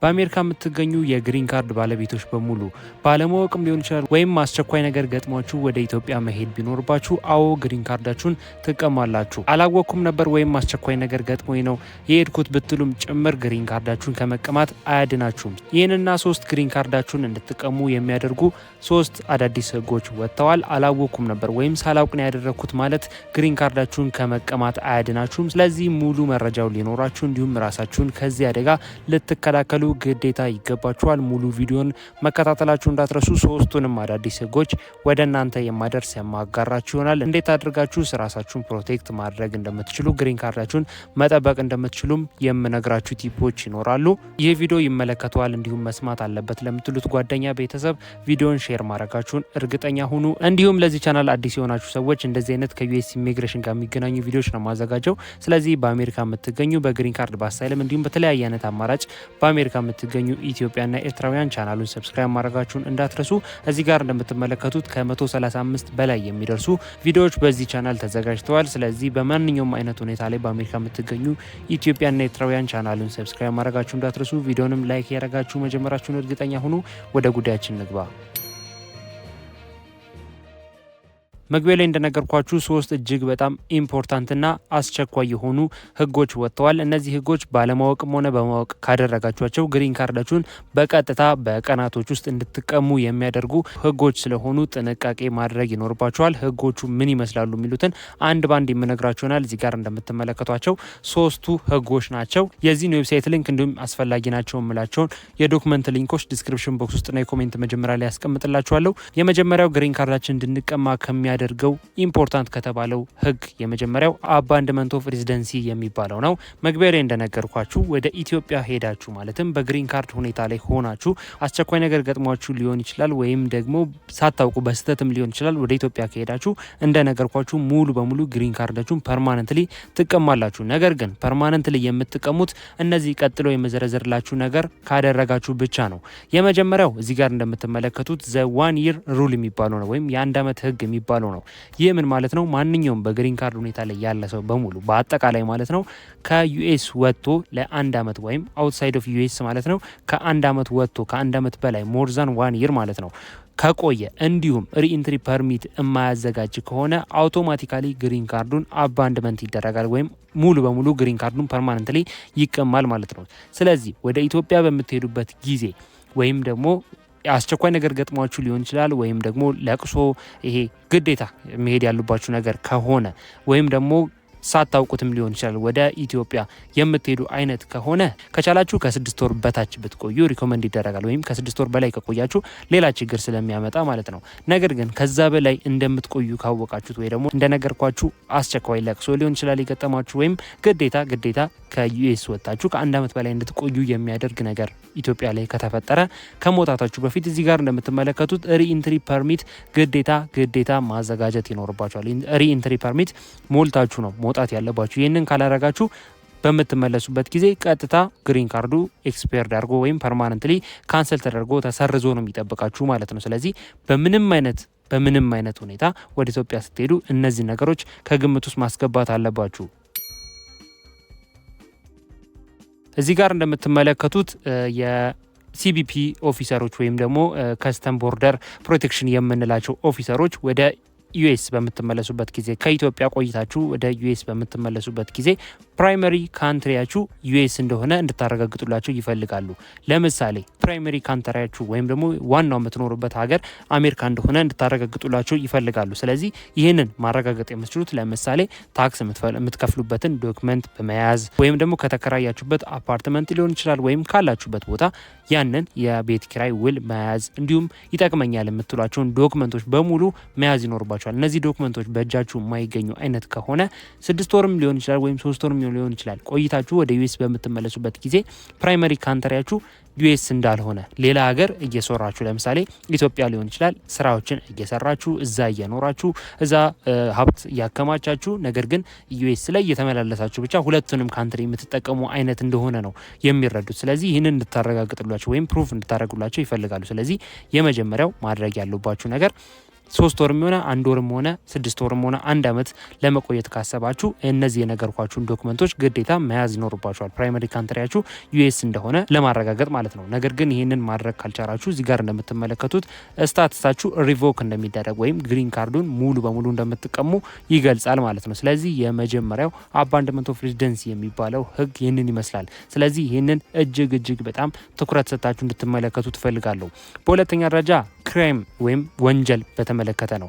በአሜሪካ የምትገኙ የግሪን ካርድ ባለቤቶች በሙሉ ባለማወቅም ሊሆን ይችላል ወይም አስቸኳይ ነገር ገጥሟችሁ ወደ ኢትዮጵያ መሄድ ቢኖርባችሁ አዎ ግሪን ካርዳችሁን ትቀማላችሁ። አላወቅኩም ነበር ወይም አስቸኳይ ነገር ገጥሞኝ ነው የሄድኩት ብትሉም ጭምር ግሪን ካርዳችሁን ከመቀማት አያድናችሁም። ይህንና 3 ግሪን ካርዳችሁን እንድትቀሙ የሚያደርጉ 3 አዳዲስ ህጎች ወጥተዋል። አላወቅኩም ነበር ወይም ሳላውቅ ነው ያደረግኩት ማለት ግሪን ካርዳችሁን ከመቀማት አያድናችሁም። ስለዚህ ሙሉ መረጃው ሊኖራችሁ እንዲሁም ራሳችሁን ከዚህ አደጋ ልትከላከሉ ግዴታ ይገባችኋል። ሙሉ ቪዲዮን መከታተላችሁ እንዳትረሱ። 3ቱንም አዳዲስ ህጎች ወደ እናንተ የማደርስ የማጋራችሁ ይሆናል። እንዴት አድርጋችሁ ራሳችሁን ፕሮቴክት ማድረግ እንደምትችሉ፣ ግሪን ካርዳችሁን መጠበቅ እንደምትችሉም የምነግራችሁ ቲፖች ይኖራሉ። ይህ ቪዲዮ ይመለከተዋል እንዲሁም መስማት አለበት ለምትሉት ጓደኛ፣ ቤተሰብ ቪዲዮን ሼር ማድረጋችሁን እርግጠኛ ሁኑ። እንዲሁም ለዚህ ቻናል አዲስ የሆናችሁ ሰዎች እንደዚህ አይነት ከዩኤስ ኢሚግሬሽን ጋር የሚገናኙ ቪዲዮዎች ነው ማዘጋጀው። ስለዚህ በአሜሪካ የምትገኙ በግሪን ካርድ በአሳይለም እንዲሁም በተለያየ አይነት አማራጭ በአሜሪካ የምትገኙ ኢትዮጵያና ኤርትራውያን ቻናሉን ሰብስክራይብ ማድረጋችሁን እንዳትረሱ። እዚህ ጋር እንደምትመለከቱት ከ135 በላይ የሚደርሱ ቪዲዮዎች በዚህ ቻናል ተዘጋጅተዋል። ስለዚህ በማንኛውም አይነት ሁኔታ ላይ በአሜሪካ የምትገኙ ኢትዮጵያና ኤርትራውያን ቻናሉን ሰብስክራይብ ማድረጋችሁን እንዳትረሱ። ቪዲዮንም ላይክ ያደረጋችሁ መጀመራችሁን እርግጠኛ ሁኑ። ወደ ጉዳያችን ንግባ። መግቢያ ላይ እንደነገርኳችሁ 3 እጅግ በጣም ኢምፖርታንትና አስቸኳይ የሆኑ ህጎች ወጥተዋል። እነዚህ ህጎች ባለማወቅም ሆነ በማወቅ ካደረጋችኋቸው ግሪን ካርዳችሁን በቀጥታ በቀናቶች ውስጥ እንድትቀሙ የሚያደርጉ ህጎች ስለሆኑ ጥንቃቄ ማድረግ ይኖርባችኋል። ህጎቹ ምን ይመስላሉ የሚሉትን አንድ ባንድ የምነግራችሁናል። እዚህ ጋር እንደምትመለከቷቸው 3ቱ ህጎች ናቸው። የዚህን ዌብሳይት ሊንክ እንዲሁም አስፈላጊ ናቸው የምላቸውን የዶክመንት ሊንኮች ዲስክሪፕሽን ቦክስ ውስጥ እና የኮሜንት መጀመሪያ ላይ ያስቀምጥላችኋለሁ። የመጀመሪያው ግሪን ካርዳችን እንድንቀማ ደርገው ኢምፖርታንት ከተባለው ህግ የመጀመሪያው አባንድመንት ኦፍ ሬዚደንሲ የሚባለው ነው። መግቢያ ላይ እንደነገርኳችሁ ወደ ኢትዮጵያ ሄዳችሁ ማለትም በግሪን ካርድ ሁኔታ ላይ ሆናችሁ አስቸኳይ ነገር ገጥሟችሁ ሊሆን ይችላል ወይም ደግሞ ሳታውቁ በስተትም ሊሆን ይችላል። ወደ ኢትዮጵያ ከሄዳችሁ እንደነገርኳችሁ ሙሉ በሙሉ ግሪን ካርዳችሁን ፐርማነንትሊ ትቀማላችሁ። ነገር ግን ፐርማነንትሊ የምትቀሙት እነዚህ ቀጥሎ የመዘረዘርላችሁ ነገር ካደረጋችሁ ብቻ ነው። የመጀመሪያው እዚህ ጋር እንደምትመለከቱት ዘ 1 year ሩል የሚባለው ነው ወይም የ1 ዓመት ህግ የሚባለው ነው። ይህ ምን ማለት ነው? ማንኛውም በግሪን ካርድ ሁኔታ ላይ ያለ ሰው በሙሉ በአጠቃላይ ማለት ነው ከዩኤስ ወጥቶ ለ1 ዓመት ወይም አውትሳይድ ኦፍ ዩኤስ ማለት ነው ከ1 ዓመት ወጥቶ ከ1 ዓመት በላይ ሞር ዛን 1 year ማለት ነው ከቆየ እንዲሁም ሪኢንትሪ ፐርሚት የማያዘጋጅ ከሆነ አውቶማቲካሊ ግሪን ካርዱን አባንድመንት ይደረጋል ወይም ሙሉ በሙሉ ግሪን ካርዱን ፐርማነንትሊ ይቀማል ማለት ነው። ስለዚህ ወደ ኢትዮጵያ በምትሄዱበት ጊዜ ወይም ደግሞ አስቸኳይ ነገር ገጥሟችሁ ሊሆን ይችላል ወይም ደግሞ ለቅሶ ይሄ ግዴታ መሄድ ያሉባችሁ ነገር ከሆነ ወይም ደግሞ ሳታውቁትም ሊሆን ይችላል ወደ ኢትዮጵያ የምትሄዱ አይነት ከሆነ ከቻላችሁ ከ6 ወር በታች ብትቆዩ ሪኮመንድ ይደረጋል። ወይም ከ6 ወር በላይ ከቆያችሁ ሌላ ችግር ስለሚያመጣ ማለት ነው። ነገር ግን ከዛ በላይ እንደምትቆዩ ካወቃችሁት ወይ ደግሞ እንደነገርኳችሁ አስቸኳይ ለቅሶ ሊሆን ይችላል የገጠማችሁ ወይም ግዴታ ከዩኤስ ወጣችሁ ከ1 ዓመት በላይ እንድትቆዩ የሚያደርግ ነገር ኢትዮጵያ ላይ ከተፈጠረ ከመውጣታችሁ በፊት እዚህ ጋር እንደምትመለከቱት ሪኢንትሪ ፐርሚት ግዴታ ማዘጋጀት ይኖርባችኋል። ሪኢንትሪ ፐርሚት ሞልታችሁ ነው መውጣት ያለባችሁ። ይህንን ካላረጋችሁ በምትመለሱበት ጊዜ ቀጥታ ግሪን ካርዱ ኤክስፓየርድ አድርጎ ወይም ፐርማነንትሊ ካንሰል ተደርጎ ተሰርዞ ነው የሚጠብቃችሁ ማለት ነው። ስለዚህ በምንም አይነት ሁኔታ ወደ ኢትዮጵያ ስትሄዱ እነዚህ ነገሮች ከግምት ውስጥ ማስገባት አለባችሁ። እዚህ ጋር እንደምትመለከቱት የሲቢፒ ኦፊሰሮች ወይም ደግሞ ከስተም ቦርደር ፕሮቴክሽን የምንላቸው ኦፊሰሮች ወደ ዩኤስ በምትመለሱበት ጊዜ ከኢትዮጵያ ቆይታችሁ ወደ ዩኤስ በምትመለሱበት ጊዜ ፕራይመሪ ካንትሪያችሁ ዩኤስ እንደሆነ እንድታረጋግጡላቸው ይፈልጋሉ። ለምሳሌ ፕራይመሪ ካንትሪያችሁ ወይም ደግሞ ዋናው የምትኖሩበት ሀገር አሜሪካ እንደሆነ እንድታረጋግጡላቸው ይፈልጋሉ። ስለዚህ ይህንን ማረጋገጥ የምትችሉት ለምሳሌ ታክስ የምትከፍሉበትን ዶክመንት በመያዝ ወይም ደግሞ ከተከራያችሁበት አፓርትመንት ሊሆን ይችላል ወይም ካላችሁበት ቦታ ያንን የቤት ኪራይ ውል መያዝ እንዲሁም ይጠቅመኛል የምትሏቸውን ዶክመንቶች በሙሉ መያዝ ይኖርባቸዋል። እነዚህ ዶክመንቶች በእጃችሁ የማይገኙ አይነት ከሆነ 6 ወርም ሊሆን ይችላል ወይም 3 ወርም ሊሆን ይችላል ቆይታችሁ ወደ ዩኤስ በምትመለሱበት ጊዜ ፕራይመሪ ካንትሪያችሁ ዩኤስ እንዳልሆነ ሌላ ሀገር እየሰራችሁ ለምሳሌ ኢትዮጵያ ሊሆን ይችላል ስራዎችን እየሰራችሁ እዛ እየኖራችሁ እዛ ሀብት እያከማቻችሁ ነገር ግን ዩኤስ ላይ እየተመላለሳችሁ ብቻ ሁለቱንም ካንትሪ የምትጠቀሙ አይነት እንደሆነ ነው የሚረዱት። ስለዚህ ይህንን እንድታረጋግጡላቸው ወይም ፕሩፍ እንድታረጉላቸው ይፈልጋሉ። ስለዚህ የመጀመሪያው ማድረግ ያለባችሁ ነገር 3 ወርም ሆነ 1 ወርም ሆነ 6 ወርም ሆነ 1 ዓመት ለመቆየት ካሰባችሁ እነዚህ የነገርኳችሁን ዶክመንቶች ግዴታ መያዝ ይኖርባችኋል። ፕራይመሪ ካንትሪያችሁ ዩኤስ እንደሆነ ለማረጋገጥ ማለት ነው። ነገር ግን ይህንን ማድረግ ካልቻላችሁ እዚህ ጋር እንደምትመለከቱት ስታትሳችሁ ሪቮክ እንደሚደረግ ወይም ግሪን ካርዱን ሙሉ በሙሉ እንደምትቀሙ ይገልጻል ማለት ነው። ስለዚህ የመጀመሪያው አባንድመንት ኦፍ ሬዚደንሲ የሚባለው ህግ ይህንን ይመስላል። ስለዚህ ይህንን እጅግ በጣም ትኩረት ሰጥታችሁ እንድትመለከቱ ትፈልጋለሁ። በሁለተኛ ደረጃ ክራይም ወይም ወንጀል በተመለከተ ነው።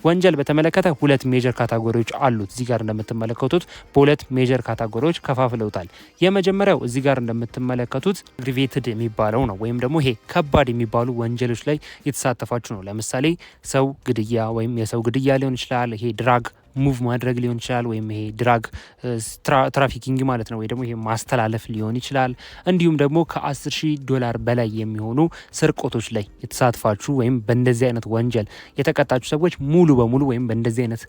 ወንጀል በተመለከተ 2 ሜጀር ካታጎሪዎች አሉት። እዚህ ጋር እንደምትመለከቱት በ2 ሜጀር ካታጎሪዎች ከፋፍለውታል። የመጀመሪያው እዚህ ጋር እንደምትመለከቱት አግሪቬትድ የሚባለው ነው፣ ወይም ደግሞ ይሄ ከባድ የሚባሉ ወንጀሎች ላይ የተሳተፋችሁ ነው። ለምሳሌ ሰው ግድያ ወይም የሰው ግድያ ሊሆን ይችላል። ይሄ ድራግ ሙቭ ማድረግ ሊሆን ይችላል፣ ወይም ይሄ ድራግ ትራፊኪንግ ማለት ነው፣ ወይ ደግሞ ይሄ ማስተላለፍ ሊሆን ይችላል። እንዲሁም ደግሞ $10,000 በላይ የሚሆኑ ስርቆቶች ላይ የተሳትፋችሁ ወይም በእንደዚህ አይነት ወንጀል የተቀጣችሁ ሰዎች ሙሉ በሙሉ ወይም በእንደዚህ አይነት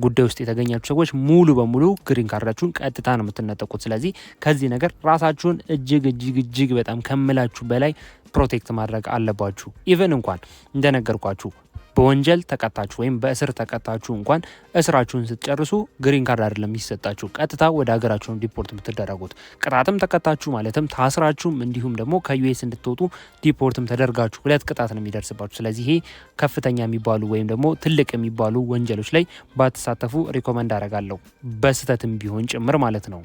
ጉዳይ ውስጥ የተገኛችሁ ሰዎች ሙሉ በሙሉ ግሪን ካርዳችሁን ቀጥታ ነው የምትነጠቁት። ስለዚህ ከዚህ ነገር ራሳችሁን እጅግ በጣም ከምላችሁ በላይ ፕሮቴክት ማድረግ አለባችሁ። ኢቨን እንኳን እንደነገርኳችሁ በወንጀል ተቀጣችሁ ወይም በእስር ተቀጣችሁ እንኳን እስራችሁን ስትጨርሱ ግሪን ካርድ አይደለም የሚሰጣችሁ፣ ቀጥታ ወደ ሀገራችሁ ዲፖርት የምትደረጉት። ቅጣትም ተቀጣችሁ ማለትም ታስራችሁም እንዲሁም ደግሞ ከዩኤስ እንድትወጡ ዲፖርትም ተደርጋችሁ 2 ቅጣት ነው የሚደርስባችሁ። ስለዚህ ይሄ ከፍተኛ የሚባሉ ወይም ደግሞ ትልቅ የሚባሉ ወንጀሎች ላይ ባትሳተፉ ሪኮመንድ አደርጋለሁ፣ በስህተትም ቢሆን ጭምር ማለት ነው።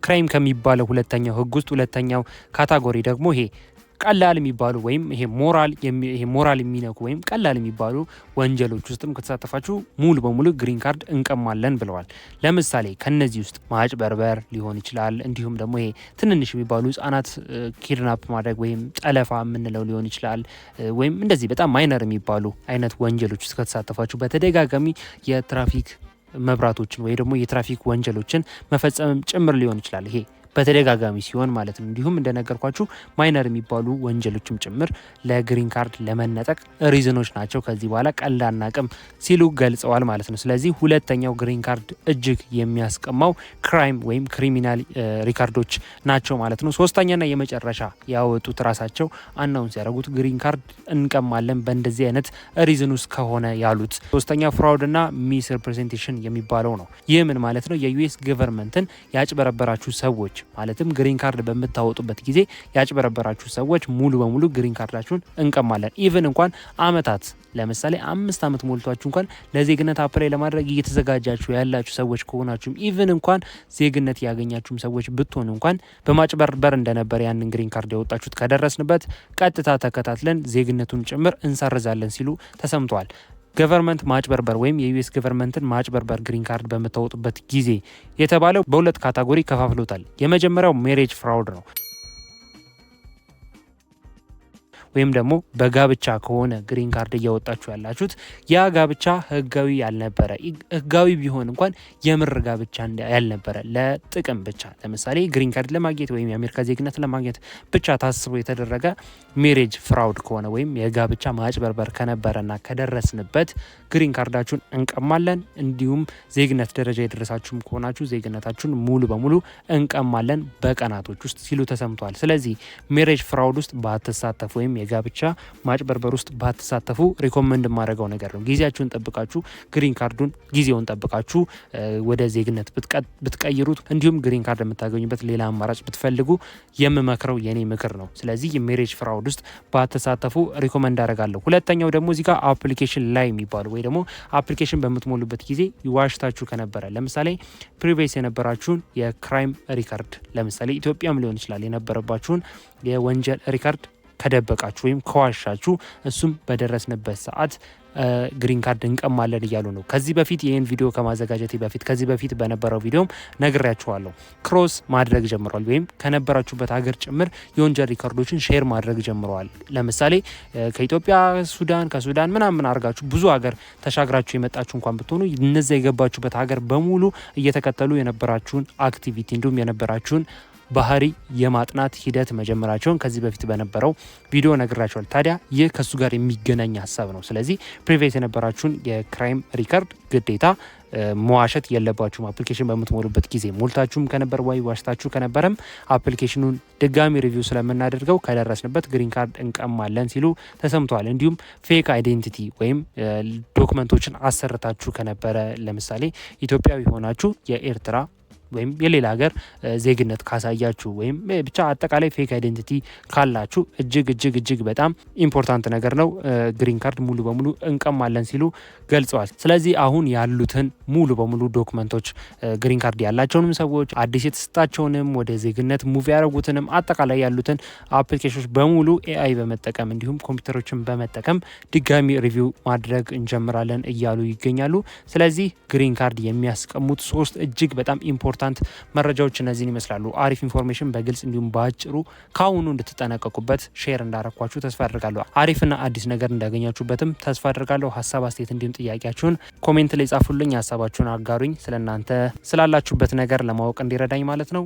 ክራይም ከሚባለው ሁለተኛው ህግ ውስጥ ሁለተኛው ካታጎሪ ደግሞ ይሄ ቀላል የሚባሉ ወይም ይሄ ሞራል የሚነኩ ወይም ቀላል የሚባሉ ወንጀሎች ውስጥም ከተሳተፋችሁ ሙሉ በሙሉ ግሪን ካርድ እንቀማለን ብለዋል። ለምሳሌ ከነዚህ ውስጥ ማጭበርበር ሊሆን ይችላል። እንዲሁም ደግሞ ይሄ ትንንሽ የሚባሉ ህጻናት ኪድናፕ ማድረግ ወይም ጠለፋ የምንለው ሊሆን ይችላል። ወይም እንደዚህ በጣም ማይነር የሚባሉ አይነት ወንጀሎች ውስጥ ከተሳተፋችሁ በተደጋጋሚ የትራፊክ መብራቶችን ወይ ደግሞ የትራፊክ ወንጀሎችን መፈጸምም ጭምር ሊሆን ይችላል። ይሄ በተደጋጋሚ ሲሆን ማለት ነው። እንዲሁም እንደነገርኳችሁ ማይነር የሚባሉ ወንጀሎችም ጭምር ለግሪን ካርድ ለመነጠቅ ሪዝኖች ናቸው። ከዚህ በኋላ ቀላል አናቅም ሲሉ ገልጸዋል ማለት ነው። ስለዚህ ሁለተኛው ግሪን ካርድ እጅግ የሚያስቀማው ክራይም ወይም ክሪሚናል ሪካርዶች ናቸው ማለት ነው። ሶስተኛና የመጨረሻ ያወጡት ራሳቸው አናውንስ ያደረጉት ግሪን ካርድ እንቀማለን በእንደዚህ አይነት ሪዝን ውስጥ ከሆነ ያሉት ሶስተኛ ፍራውድና ሚስ ሪፕሬዘንቴሽን የሚባለው ነው። ይህ ምን ማለት ነው? የዩኤስ ገቨርንመንትን ያጭበረበራችሁ ሰዎች ማለትም ግሪን ካርድ በምታወጡበት ጊዜ ያጭበረበራችሁ ሰዎች ሙሉ በሙሉ ግሪን ካርዳችሁን እንቀማለን። ኢቭን እንኳን አመታት ለምሳሌ 5 ዓመት ሞልቷችሁ እንኳን ለዜግነት አፕላይ ለማድረግ እየተዘጋጃችሁ ያላችሁ ሰዎች ከሆናችሁም ኢቭን እንኳን ዜግነት ያገኛችሁም ሰዎች ብትሆኑ እንኳን በማጭበርበር እንደነበር ያንን ግሪን ካርድ ያወጣችሁት ከደረስንበት ቀጥታ ተከታትለን ዜግነቱን ጭምር እንሰርዛለን ሲሉ ተሰምተዋል። ገቨርንመንት ማጭበርበር ወይም የዩኤስ ገቨርንመንትን ማጭበርበር ግሪን ካርድ በምታወጡበት ጊዜ የተባለው በ2 ካታጎሪ ከፋፍሎታል። የመጀመሪያው ሜሬጅ ፍራውድ ነው። ወይም ደግሞ በጋብቻ ከሆነ ግሪን ካርድ እያወጣችሁ ያላችሁት ያ ጋብቻ ህጋዊ ያልነበረ፣ ህጋዊ ቢሆን እንኳን የምር ጋብቻ ያልነበረ ለጥቅም ብቻ ለምሳሌ ግሪን ካርድ ለማግኘት ወይም የአሜሪካ ዜግነት ለማግኘት ብቻ ታስቦ የተደረገ ሜሬጅ ፍራውድ ከሆነ ወይም የጋብቻ ማጭበርበር ከነበረና ከደረስንበት ግሪን ካርዳችሁን እንቀማለን። እንዲሁም ዜግነት ደረጃ የደረሳችሁም ከሆናችሁ ዜግነታችሁን ሙሉ በሙሉ እንቀማለን በቀናቶች ውስጥ ሲሉ ተሰምተዋል። ስለዚህ ሜሬጅ ፍራውድ ውስጥ ባትሳተፉ ወይም የጋብቻ ማጭበርበር ውስጥ ባትሳተፉ ሪኮመንድ የማደርገው ነገር ነው። ጊዜያችሁን ጠብቃችሁ ግሪን ካርዱን ጊዜውን ጠብቃችሁ ወደ ዜግነት ብትቀይሩት እንዲሁም ግሪን ካርድ የምታገኙበት ሌላ አማራጭ ብትፈልጉ የምመክረው የኔ ምክር ነው። ስለዚህ የሜሬጅ ፍራውድ ውስጥ ባትሳተፉ ሪኮመንድ አደርጋለሁ። ሁለተኛው ደግሞ እዚህ ጋር አፕሊኬሽን ላይ የሚባሉ ወይ ደግሞ አፕሊኬሽን በምትሞሉበት ጊዜ ይዋሽታችሁ ከነበረ ለምሳሌ ፕሪቪየስ የነበራችሁን የክራይም ሪካርድ ለምሳሌ ኢትዮጵያም ሊሆን ይችላል የነበረባችሁን የወንጀል ሪካርድ ከደበቃችሁ ወይም ከዋሻችሁ እሱም በደረስንበት ሰዓት ግሪን ካርድ እንቀማለን እያሉ ነው። ከዚህ በፊት ይህን ቪዲዮ ከማዘጋጀቴ በፊት ከዚህ በፊት በነበረው ቪዲዮም ነግሬያችኋለሁ። ክሮስ ማድረግ ጀምረዋል ወይም ከነበራችሁበት ሀገር ጭምር የወንጀል ሪካርዶችን ሼር ማድረግ ጀምረዋል። ለምሳሌ ከኢትዮጵያ ሱዳን፣ ከሱዳን ምናምን አድርጋችሁ ብዙ ሀገር ተሻግራችሁ የመጣችሁ እንኳን ብትሆኑ እነዚያ የገባችሁበት ሀገር በሙሉ እየተከተሉ የነበራችሁን አክቲቪቲ እንዲሁም የነበራችሁን ባህሪ የማጥናት ሂደት መጀመራቸውን ከዚህ በፊት በነበረው ቪዲዮ ነግራቸዋል። ታዲያ ይህ ከሱ ጋር የሚገናኝ ሀሳብ ነው። ስለዚህ ፕሪቪየስ የነበራችሁን የክራይም ሪካርድ ግዴታ መዋሸት የለባችሁም። አፕሊኬሽን በምትሞሉበት ጊዜ ሞልታችሁም ከነበር ወይ ዋሽታችሁ ከነበረም አፕሊኬሽኑን ድጋሚ ሪቪው ስለምናደርገው ከደረስንበት ግሪን ካርድ እንቀማለን ሲሉ ተሰምተዋል። እንዲሁም ፌክ አይዴንቲቲ ወይም ዶክመንቶችን አሰርታችሁ ከነበረ ለምሳሌ ኢትዮጵያዊ ሆናችሁ የኤርትራ ወይም የሌላ ሀገር ዜግነት ካሳያችሁ ወይም ብቻ አጠቃላይ ፌክ አይዴንቲቲ ካላችሁ እጅግ በጣም ኢምፖርታንት ነገር ነው። ግሪን ካርድ ሙሉ በሙሉ እንቀማለን ሲሉ ገልጸዋል። ስለዚህ አሁን ያሉትን ሙሉ በሙሉ ዶክመንቶች ግሪን ካርድ ያላቸውንም ሰዎች አዲስ የተሰጣቸውንም ወደ ዜግነት ሙቭ ያደረጉትንም አጠቃላይ ያሉትን አፕሊኬሽኖች በሙሉ ኤአይ በመጠቀም እንዲሁም ኮምፒውተሮችን በመጠቀም ድጋሚ ሪቪው ማድረግ እንጀምራለን እያሉ ይገኛሉ። ስለዚህ ግሪን ካርድ የሚያስቀሙት 3 እጅግ በጣም ኢምፖርታንት መረጃዎች እነዚህን ይመስላሉ። አሪፍ ኢንፎርሜሽን በግልጽ እንዲሁም በአጭሩ ካሁኑ እንድትጠነቀቁበት ሼር እንዳረኳችሁ ተስፋ አድርጋለሁ። አሪፍና አዲስ ነገር እንዳገኛችሁበትም ተስፋ አድርጋለሁ። ሀሳብ አስተያየት እንዲሁም ጥያቄያችሁን ኮሜንት ላይ ጻፉልኝ። ሀሳባችሁን አጋሩኝ። ስለናንተ ስላላችሁበት ነገር ለማወቅ እንዲረዳኝ ማለት ነው።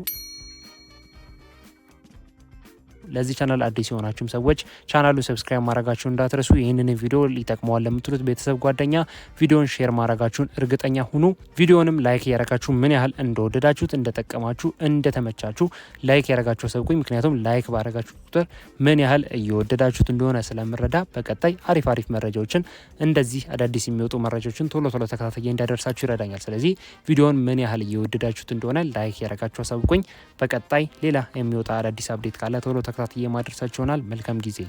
ለዚህ ቻናል አዲስ የሆናችሁም ሰዎች ቻናሉ ሰብስክራይብ ማድረጋችሁን እንዳትረሱ። ይህንን ቪዲዮ ሊጠቅመዋል ለምትሉት ቤተሰብ ጓደኛ ቪዲዮን ሼር ማድረጋችሁን እርግጠኛ ሁኑ። ቪዲዮንም ላይክ ያረጋችሁ ምን ያህል እንደወደዳችሁት እንደጠቀማችሁ እንደተመቻችሁ ላይክ ያረጋችሁ ሰብኩኝ። ምክንያቱም ላይክ ባረጋችሁ ቁጥር ምን ያህል እየወደዳችሁት እንደሆነ ስለምረዳ በቀጣይ አሪፍ መረጃዎችን እንደዚህ አዳዲስ የሚወጡ መረጃዎችን ቶሎ ተከታታይ እንዳደርሳችሁ ይረዳኛል። ስለዚህ ቪዲዮን ምን ያህል እየወደዳችሁት እንደሆነ ላይክ ያረጋችሁ ሰብኩኝ። በቀጣይ ሌላ የሚወጣ አዳዲስ አፕዴት ካለ ቶሎ ተከታታይ ማድረሳችሁ ይሆናል። መልካም ጊዜ